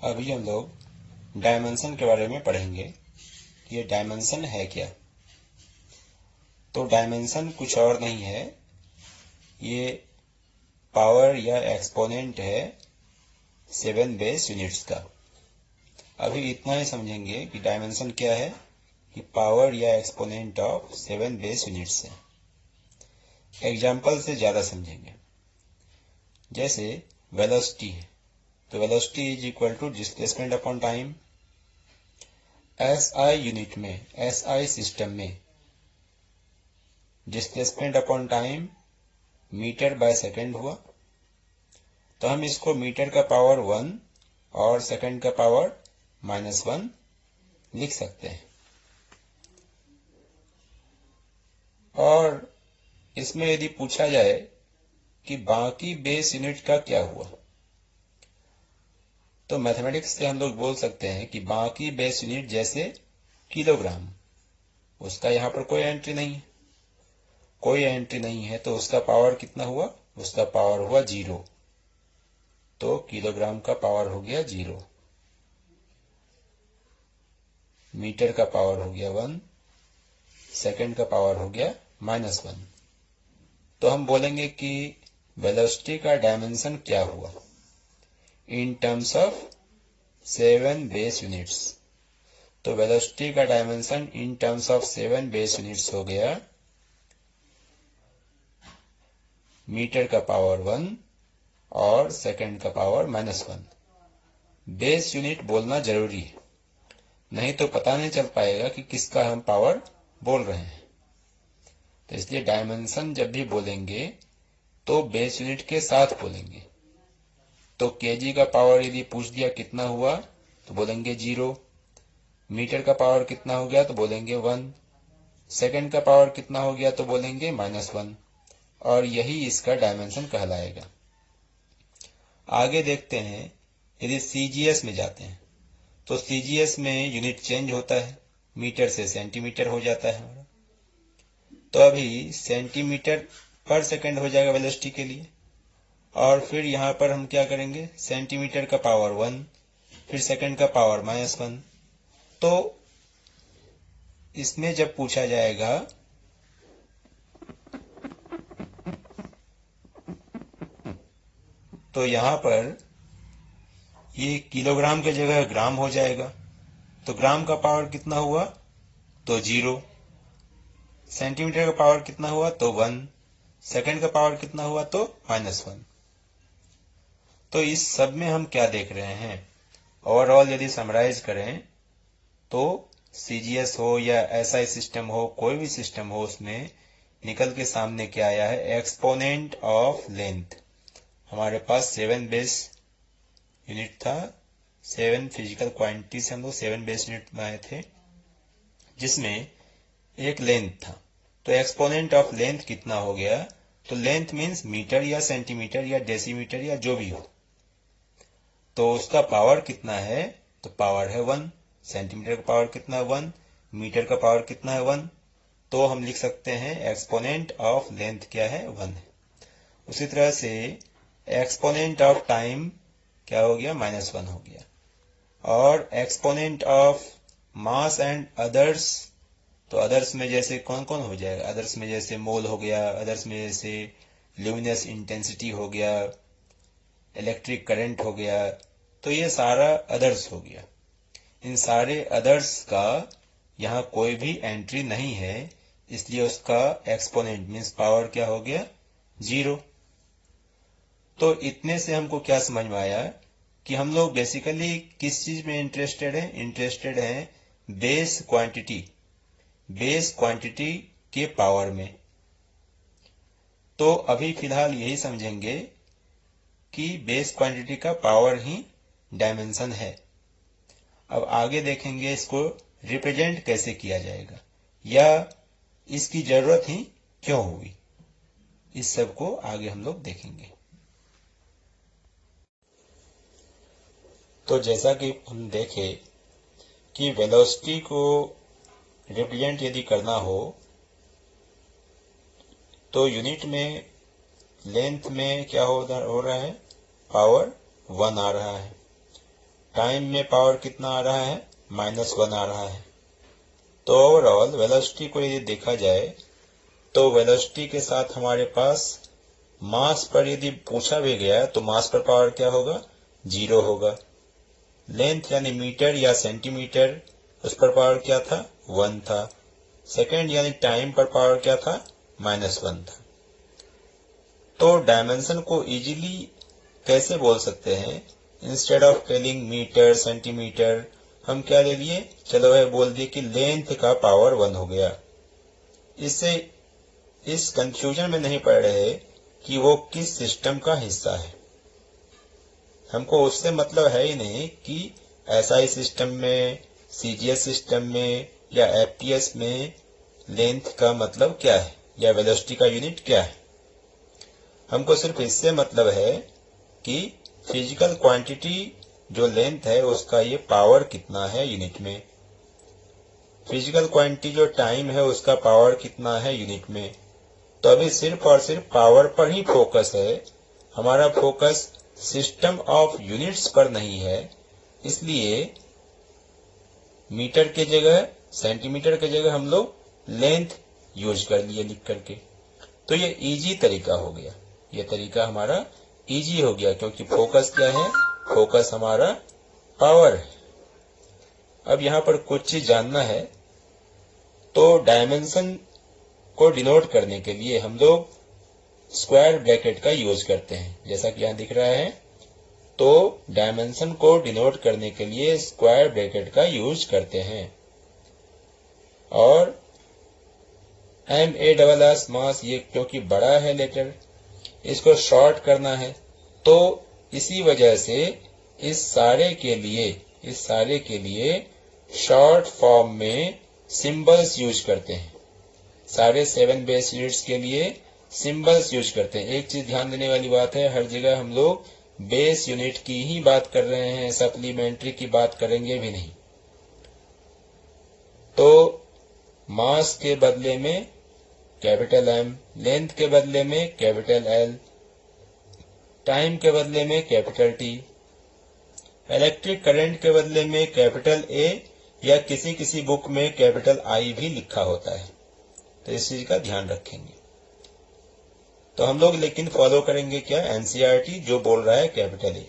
अभी हम लोग डायमेंशन के बारे में पढ़ेंगे। ये डायमेंशन है क्या? तो डायमेंशन कुछ और नहीं है, ये पावर या एक्सपोनेंट है 7 बेस यूनिट्स का। अभी इतना ही समझेंगे कि डायमेंशन क्या है, कि पावर या एक्सपोनेंट ऑफ 7 बेस यूनिट्स है। एग्जाम्पल से ज़्यादा समझेंगे। जैसे वेलोसिटी है, तो velocity is equal to displacement upon time. SI unit में, एसआई सिस्टम में displacement upon time metre by second हुआ, तो हम इसको मीटर का पावर 1 और सेकेंड का पावर -1 लिख सकते हैं। और इसमें यदि पूछा जाए कि बाकी बेस यूनिट का क्या हुआ, तो मैथमेटिक्स से हम लोग बोल सकते हैं कि बाकी बेस यूनिट जैसे किलोग्राम, उसका यहाँ पर कोई एंट्री नहीं है, कोई एंट्री नहीं है, तो उसका पावर कितना हुआ? उसका पावर हुआ 0। तो किलोग्राम का पावर हो गया 0, मीटर का पावर हो गया 1, सेकंड का पावर हो गया -1। तो हम बोलेंगे कि वेलोसिटी का डायमेंशन क्या हुआ in terms of 7 base units. तो वेलोसिटी का dimension in terms of 7 base units हो गया मीटर का पावर 1 और सेकंड का पावर -1। बेस यूनिट बोलना जरूरी है, नहीं तो पता नहीं चल पाएगा कि किसका हम पावर बोल रहे हैं। तो इसलिए डायमेंशन जब भी बोलेंगे तो बेस यूनिट के साथ बोलेंगे। तो केजी का पावर यदि पूछ दिया कितना हुआ, तो बोलेंगे 0। मीटर का पावर कितना हो गया, तो बोलेंगे 1। सेकंड का पावर कितना हो गया, तो बोलेंगे -1। और यही इसका डायमेंशन कहलाएगा। आगे देखते हैं, यदि सीजीएस में जाते हैं तो सीजीएस में यूनिट चेंज होता है, मीटर से सेंटीमीटर हो जाता है हमारा। तो अभी सेंटीमीटर पर सेकंड हो जाएगा वेलोसिटी के लिए, और फिर यहाँ पर हम क्या करेंगे, सेंटीमीटर का पावर 1, फिर सेकंड का पावर -1। तो इसमें जब पूछा जाएगा तो यहाँ पर ये किलोग्राम की जगह ग्राम हो जाएगा। तो ग्राम का पावर कितना हुआ, तो 0। सेंटीमीटर का पावर कितना हुआ, तो 1। सेकंड का पावर कितना हुआ, तो -1। तो इस सब में हम क्या देख रहे हैं, ओवरऑल यदि समराइज करें तो सीजीएस हो या एसआई सिस्टम हो, कोई भी सिस्टम हो, उसमें निकल के सामने क्या आया है, एक्सपोनेंट ऑफ लेंथ। हमारे पास 7 बेस यूनिट था, 7 फिजिकल क्वांटिटी से हम लोग 7 बेस यूनिट बनाए थे, जिसमें एक लेंथ था। तो एक्सपोनेंट ऑफ लेंथ कितना हो गया, तो लेंथ मीन्स मीटर या सेंटीमीटर या डेसीमीटर या जो भी हो, तो उसका पावर कितना है, तो पावर है 1। सेंटीमीटर का पावर कितना है, 1। मीटर का पावर कितना है, 1। तो हम लिख सकते हैं एक्सपोनेंट ऑफ लेंथ क्या है, 1 है। उसी तरह से एक्सपोनेंट ऑफ टाइम क्या हो गया, -1 हो गया। और exponent of mass and others, तो अदर्स में जैसे कौन कौन हो जाएगा, अदर्स में जैसे मोल हो गया, अदर्स में जैसे ल्यूमिनस इंटेंसिटी हो गया, इलेक्ट्रिक करंट हो गया, तो ये सारा अदर्स हो गया। इन सारे अदर्स का यहाँ कोई भी एंट्री नहीं है, इसलिए उसका एक्सपोनेंट मीन्स पावर क्या हो गया, 0। तो इतने से हमको क्या समझ में आया कि हम लोग बेसिकली किस चीज में इंटरेस्टेड हैं बेस क्वांटिटी के पावर में। तो अभी फिलहाल यही समझेंगे कि बेस क्वांटिटी का पावर ही डायमेंशन है। अब आगे देखेंगे इसको रिप्रेजेंट कैसे किया जाएगा, या इसकी जरूरत ही क्यों हुई, इस सब को आगे हम लोग देखेंगे। तो जैसा कि हम देखें कि वेलोसिटी को रिप्रेजेंट यदि करना हो तो यूनिट में लेंथ में क्या हो रहा है, पावर 1 आ रहा है। टाइम में पावर कितना आ रहा है, -1 आ रहा है। तो ओवरऑल वेलोसिटी को यदि देखा जाए तो वेलोसिटी के साथ हमारे पास मास पर यदि पूछा भी गया तो मास पर पावर क्या होगा, 0 होगा। लेंथ यानी मीटर या सेंटीमीटर, उस पर पावर क्या था, 1 था। सेकंड यानी टाइम पर पावर क्या था, -1 था। तो डायमेंशन को इजीली कैसे बोल सकते हैं, instead of telling metre centimetre हम क्या ले लिए, चलो है बोल दिए कि लेंथ का पावर 1 हो गया। इससे इस कंफ्यूजन में नहीं पड़ रहे कि वो किस सिस्टम का हिस्सा है। हमको उससे मतलब है ही नहीं कि एसआई सिस्टम में, सीजीएस सिस्टम में या एफटीएस में लेंथ का मतलब क्या है या वेलोसिटी का यूनिट क्या है। हमको सिर्फ इससे मतलब है कि फिजिकल क्वांटिटी जो लेंथ है उसका ये पावर कितना है यूनिट में, फिजिकल क्वांटिटी जो टाइम है उसका पावर कितना है यूनिट में। तो अभी सिर्फ और सिर्फ पावर पर ही फोकस है, हमारा फोकस सिस्टम ऑफ यूनिट्स पर नहीं है। इसलिए मीटर के जगह, सेंटीमीटर के जगह हम लोग लेंथ यूज कर लिए लिख करके। तो ये इजी तरीका हो गया, ये तरीका हमारा इजी हो गया क्योंकि फोकस क्या है, फोकस हमारा पावर है। अब यहाँ पर कुछ चीज जानना है, तो डायमेंशन को डिनोट करने के लिए हम लोग स्क्वायर ब्रैकेट का यूज करते हैं, जैसा कि यहाँ दिख रहा है। तो डायमेंशन को डिनोट करने के लिए स्क्वायर ब्रैकेट का यूज करते हैं। और MASS मास, ये क्योंकि बड़ा है लेटर, इसको शॉर्ट करना है, तो इसी वजह से इस सारे के लिए शॉर्ट फॉर्म में सिंबल्स यूज करते हैं। सारे 7 बेस यूनिट्स के लिए सिंबल्स यूज करते हैं। एक चीज ध्यान देने वाली बात है, हर जगह हम लोग बेस यूनिट की ही बात कर रहे हैं, सप्लीमेंट्री की बात करेंगे भी नहीं। तो मास के बदले में कैपिटल M, लेंथ के बदले में कैपिटल L, टाइम के बदले में कैपिटल T, इलेक्ट्रिक करंट के बदले में कैपिटल A या किसी किसी बुक में कैपिटल I भी लिखा होता है। तो इस चीज का ध्यान रखेंगे। तो हम लोग लेकिन फॉलो करेंगे क्या, एनसीईआरटी जो बोल रहा है कैपिटल ए।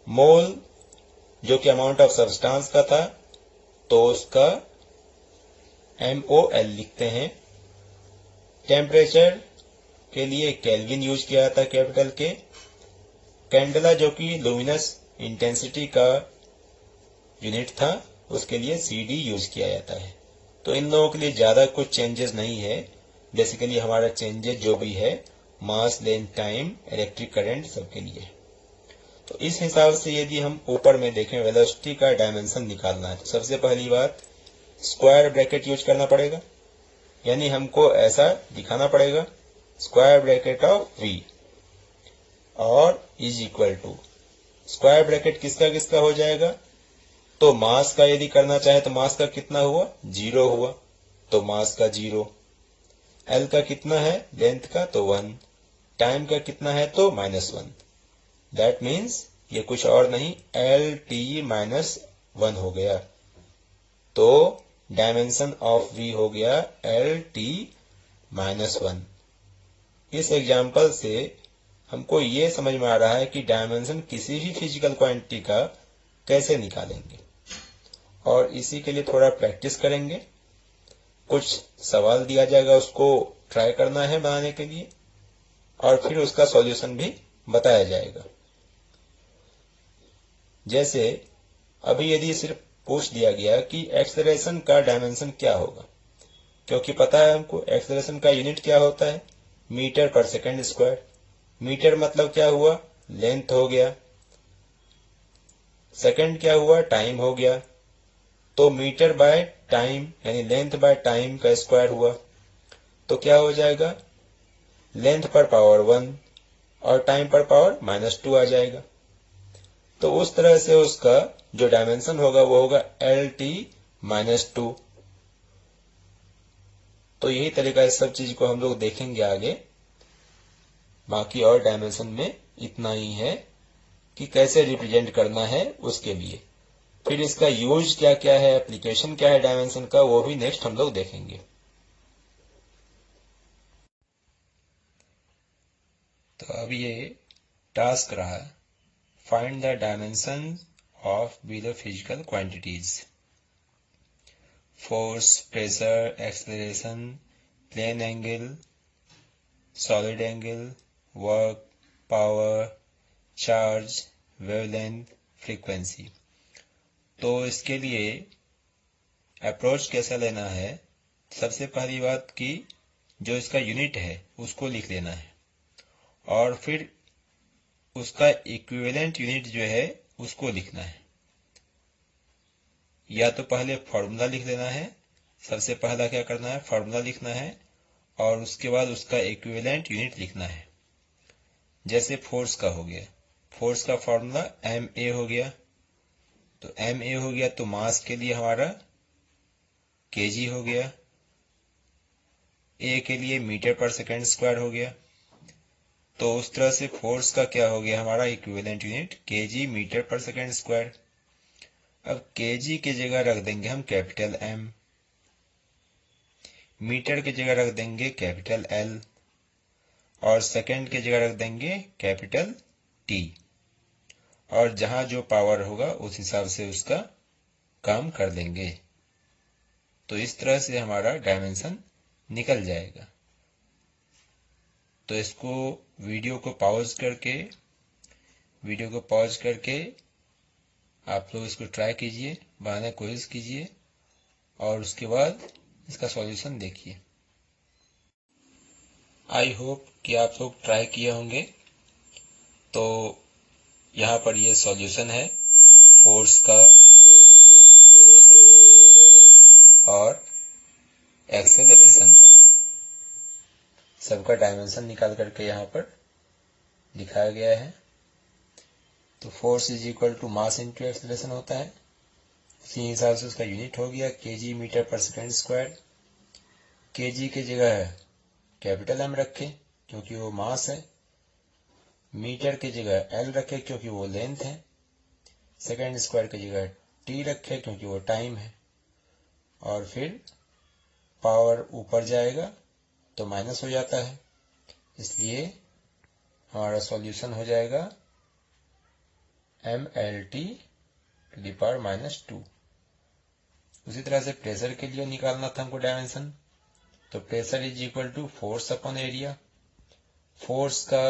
मोल जो कि अमाउंट ऑफ सब्सटेंस का था, तो उसका MOL लिखते हैं। टेम्परेचर के लिए केल्विन यूज किया जाता है कैपिटल के। कैंडला जो कि लुमिनस इंटेंसिटी का यूनिट था, उसके लिए CD यूज किया जाता है। तो इन लोगों के लिए ज्यादा कुछ चेंजेस नहीं है। बेसिकली हमारा चेंजेस जो भी है मास, लेंथ, टाइम, इलेक्ट्रिक करंट सबके लिए। तो इस हिसाब से यदि हम ऊपर में देखें वेलोसिटी का डायमेंशन निकालना है, तो सबसे पहली बात स्क्वायर ब्रैकेट यूज करना पड़ेगा, यानी हमको ऐसा दिखाना पड़ेगा स्क्वायर ब्रैकेट ऑफ V और is equal to square bracket किसका किसका हो जाएगा। तो मास का यदि करना चाहे तो मास का कितना हुआ, 0 हुआ, तो मास का 0। L का कितना है, लेंथ का, तो 1। टाइम का कितना है, तो -1। दैट मीन्स ये कुछ और नहीं, LT-1 हो गया। तो डायमेंशन ऑफ V हो गया LT-1। इस एग्जाम्पल से हमको ये समझ में आ रहा है कि डायमेंशन किसी भी फिजिकल क्वांटिटी का कैसे निकालेंगे, और इसी के लिए थोड़ा प्रैक्टिस करेंगे। कुछ सवाल दिया जाएगा, उसको ट्राई करना है बनाने के लिए, और फिर उसका सॉल्यूशन भी बताया जाएगा। जैसे अभी यदि सिर्फ पूछ दिया गया कि एक्सेलरेशन का डायमेंशन क्या होगा, क्योंकि पता है हमको एक्सेलरेशन का यूनिट क्या होता है, मीटर पर सेकंड स्क्वायर। मीटर मतलब क्या हुआ, लेंथ हो गया। सेकंड क्या हुआ, टाइम हो गया। तो मीटर बाय टाइम यानी लेंथ बाय टाइम का स्क्वायर हुआ, तो क्या हो जाएगा, लेंथ पर पावर 1 और टाइम पर पावर -2 आ जाएगा। तो उस तरह से उसका जो डायमेंशन होगा वो होगा LT-2। तो यही तरीका इस सब चीज को हम लोग देखेंगे आगे। बाकी और डायमेंशन में इतना ही है। कि कैसे रिप्रेजेंट करना है उसके लिए। फिर इसका यूज क्या क्या है, एप्लीकेशन क्या है डायमेंशन का, वो भी नेक्स्ट हम लोग देखेंगे। तो अब ये टास्क रहा, find the dimension of below physical quantities. Force, pressure, acceleration, plane angle, solid angle, work, power, charge, wavelength, frequency. तो इसके लिए अप्रोच कैसा लेना है, सबसे पहली बात कि जो इसका यूनिट है उसको लिख लेना है, और फिर उसका इक्विवेलेंट यूनिट जो है उसको लिखना है। या तो पहले फॉर्मूला लिख लेना है, सबसे पहला क्या करना है, फॉर्मूला लिखना है, और उसके बाद उसका इक्विवेलेंट यूनिट लिखना है। जैसे फोर्स का हो गया, फोर्स का फॉर्मूला ma हो गया, तो ma हो गया तो मास के लिए हमारा kg हो गया, a के लिए मीटर पर सेकेंड स्क्वायर हो गया। तो उस तरह से फोर्स का क्या हो गया हमारा equivalent unit kg metre per second square. अब kg की जगह रख देंगे हम कैपिटल M, मीटर की जगह रख देंगे कैपिटल L, और सेकेंड की जगह रख देंगे कैपिटल T, और जहां जो पावर होगा उस हिसाब से उसका काम कर देंगे। तो इस तरह से हमारा डायमेंशन निकल जाएगा। तो इसको वीडियो को पॉज करके आप लोग इसको ट्राई कीजिए, बनाने की कोशिश कीजिए, और उसके बाद इसका सॉल्यूशन देखिए। आई होप कि आप लोग ट्राई किए होंगे। तो यहाँ पर ये सॉल्यूशन है फोर्स का और एक्सेलरेशन का, सबका डायमेंशन निकाल करके यहाँ पर दिखाया गया है। तो force is equal to mass into acceleration होता है, इसी हिसाब से उसका यूनिट हो गया kg metre per second square. kg की जगह कैपिटल M रखे क्योंकि वो मास है, मीटर की जगह L रखे क्योंकि वो लेंथ है, सेकेंड स्क्वायर की जगह T रखे क्योंकि वो टाइम है, और फिर पावर ऊपर जाएगा तो माइनस हो जाता है, इसलिए हमारा सॉल्यूशन हो जाएगा mLT टू द पावर -2। उसी तरह से प्रेशर के लिए निकालना था हमको डायमेंशन। तो pressure is equal to force upon area. Force का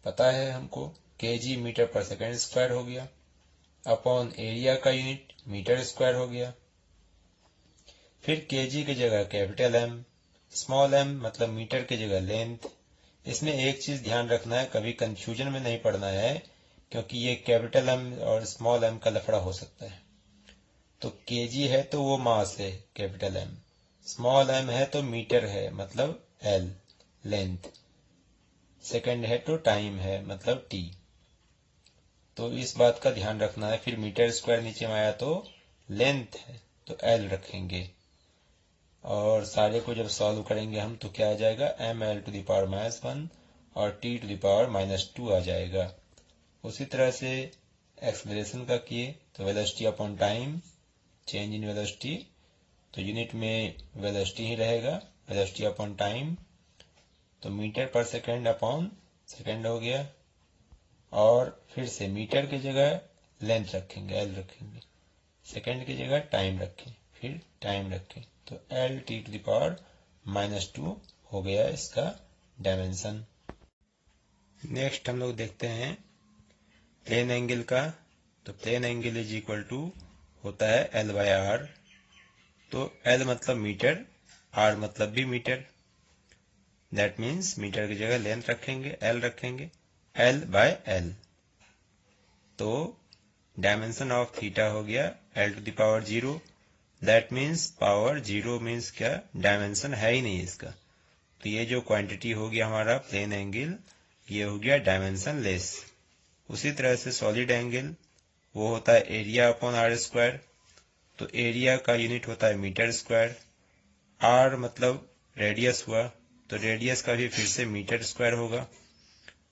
पता है हमको kg metre per second square हो गया, अपॉन एरिया का यूनिट मीटर स्क्वायर हो गया। फिर kg की जगह कैपिटल M, स्मॉल m मतलब मीटर की जगह लेंथ। इसमें एक चीज ध्यान रखना है, कभी कंफ्यूजन में नहीं पड़ना है, क्योंकि ये कैपिटल M और स्मॉल m का लफड़ा हो सकता है। तो kg है तो वो मास है कैपिटल M, स्मॉल m है तो मीटर है मतलब L लेंथ, सेकंड है तो टाइम है मतलब T। तो इस बात का ध्यान रखना है। फिर मीटर स्क्वायर नीचे में आया तो लेंथ है तो L रखेंगे, और सारे को जब सॉल्व करेंगे हम तो क्या आ जाएगा mL टू द पावर -1 और T टू द पावर -2 आ जाएगा। उसी तरह से एक्सेलरेशन का किए तो velocity upon time, change in velocity, तो यूनिट में वेलोसिटी ही रहेगा, वेलोसिटी अपॉन टाइम, तो metre per second upon second हो गया, और फिर से मीटर की जगह लेंथ रखेंगे L रखेंगे, सेकेंड की जगह टाइम रखें, फिर टाइम रखें, तो LT टू द पावर -2 हो गया इसका डायमेंशन। नेक्स्ट हम लोग देखते हैं प्लेन एंगल का। तो plane angle is equal to होता है L/R। तो L मतलब मीटर, R मतलब भी मीटर, दैट मीन्स मीटर की जगह लेंथ रखेंगे, L रखेंगे, L/L। तो डायमेंशन ऑफ थीटा हो गया L to the power 0, that means power 0 means क्या, डायमेंशन है ही नहीं इसका। तो ये जो क्वांटिटी हो गया हमारा प्लेन एंगल, ये हो गया डायमेंशन लेस। उसी तरह से सॉलिड एंगल वो होता है एरिया अपॉन R स्क्वायर। तो एरिया का यूनिट होता है मीटर स्क्वायर, R मतलब रेडियस हुआ, तो रेडियस का भी फिर से मीटर स्क्वायर होगा,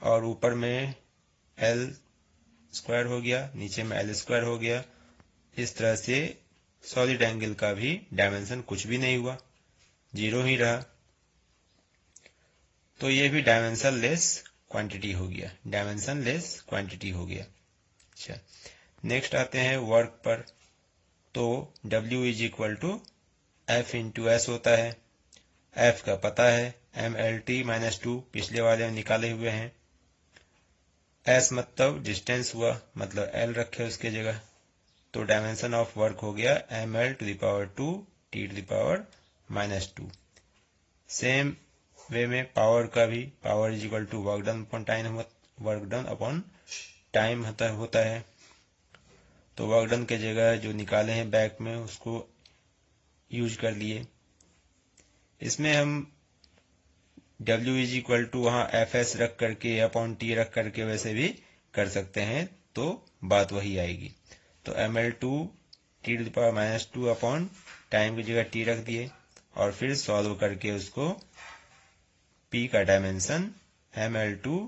और ऊपर में L स्क्वायर हो गया, नीचे में एल स्क्वायर हो गया। इस तरह से सॉलिड एंगल का भी डायमेंशन कुछ भी नहीं हुआ, 0 ही रहा। तो ये भी डायमेंशन लेस क्वांटिटी हो गया, डायमेंशन लेस क्वांटिटी हो गया। अच्छा, नेक्स्ट आते हैं वर्क पर। तो W is equal to F into S होता है। F का पता है MLT माइनस 2, पिछले वाले में निकाले हुए हैं। S मतलब डिस्टेंस हुआ, मतलब L रखे उसके जगह। तो डायमेंशन ऑफ वर्क हो गया ML to the power 2 T to the power minus 2। Same way में पावर का भी, power is equal to work done upon time, work done upon time होता है। तो वर्क डन के जगह जो निकाले हैं बैक में उसको यूज कर लिए। इसमें हम W इज इक्वल टू वहां FS रख करके अपॉन T रख करके वैसे भी कर सकते हैं, तो बात वही आएगी। तो ML2 T to the power minus 2 upon time की जगह T रख दिए और फिर सॉल्व करके उसको P का dimension ML2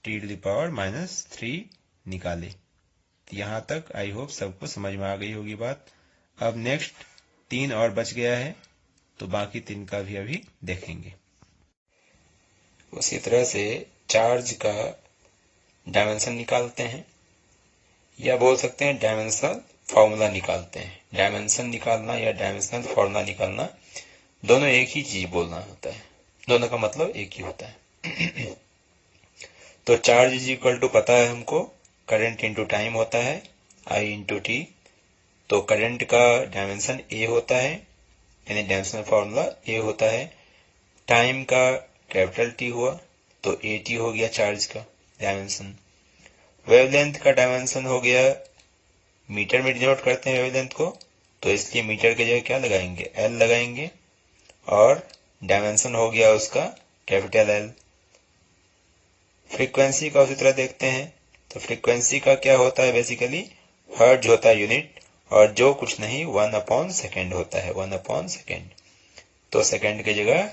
T to the power minus 3 निकाले। यहाँ तक आई होप सबको समझ में आ गई होगी बात। अब नेक्स्ट 3 और बच गया है, तो बाकी 3 का भी अभी देखेंगे। उसी तरह से चार्ज का डायमेंशन निकालते हैं, या बोल सकते हैं डायमेंशनल फॉर्मूला निकालते हैं। डायमेंशन निकालना या डायमेंशनल फॉर्मूला निकालना दोनों एक ही चीज बोलना होता है, दोनों का मतलब एक ही होता है। तो चार्ज इज इक्वल टू पता है हमको, करंट इंटू टाइम होता है, I इंटू टी। तो करंट का डायमेंशन A होता है, यानी डायमेंशनल फॉर्मूला A होता है। टाइम का कैपिटल T हुआ, तो AT हो गया चार्ज का डायमेंशन। वेवलेंथ का डायमेंशन हो गया, मीटर में डिनोट करते हैं वेवलेंथ को, तो इसलिए मीटर की जगह क्या लगाएंगे, L लगाएंगे, और डायमेंशन हो गया उसका कैपिटल L। फ्रीक्वेंसी का उसी तरह देखते हैं, तो फ्रीक्वेंसी का क्या होता है, बेसिकली हर्ट्ज होता है यूनिट, और जो कुछ नहीं 1/सेकेंड होता है, 1/सेकेंड। तो सेकेंड की जगह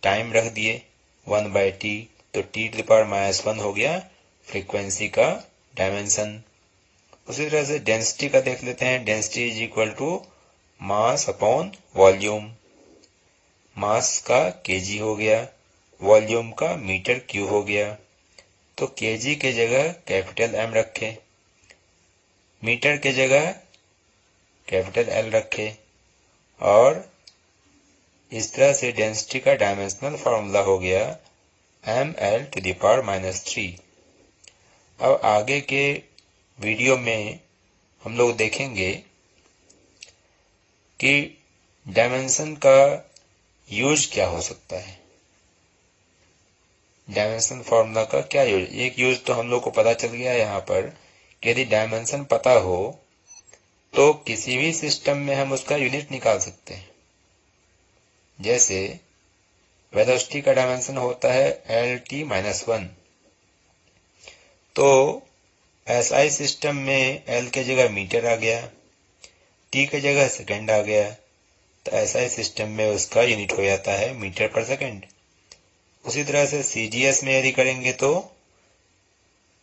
टाइम रख दिए 1/t, तो T to the power minus 1 हो गया फ्रीक्वेंसी का डायमेंशन। उसी तरह से डेंसिटी का देख लेते हैं। Density is equal to mass upon volume. Mass का kg हो गया, वॉल्यूम का मीटर क्यूब हो गया। तो kg के जगह कैपिटल M रखे, मीटर के जगह कैपिटल L रखे, और इस तरह से डेंसिटी का डायमेंशनल फॉर्मूला हो गया ML to the power minus 3। अब आगे के वीडियो में हम लोग देखेंगे कि डायमेंशन का यूज क्या हो सकता है, डायमेंशन फॉर्मूला का क्या यूज। एक यूज तो हम लोग को पता चल गया यहाँ पर कि यदि डायमेंशन पता हो तो किसी भी सिस्टम में हम उसका यूनिट निकाल सकते हैं। जैसे वेलोसिटी का डायमेंशन होता है LT-1, तो SI सिस्टम में L के जगह मीटर आ गया, T के जगह सेकेंड आ गया, तो SI सिस्टम में उसका यूनिट हो जाता है मीटर पर सेकेंड। उसी तरह से CGS में यदि करेंगे तो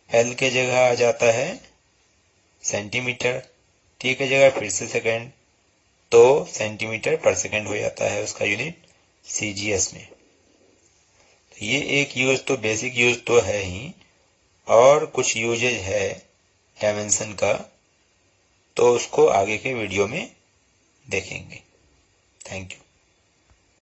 L के जगह आ जाता है सेंटीमीटर, T के जगह फिर से सेकेंड, तो सेंटीमीटर पर सेकेंड हो जाता है उसका यूनिट CGS में। तो ये एक यूज तो बेसिक यूज तो है ही, और कुछ यूजेज है डायमेंशन का, तो उसको आगे के वीडियो में देखेंगे। Thank you.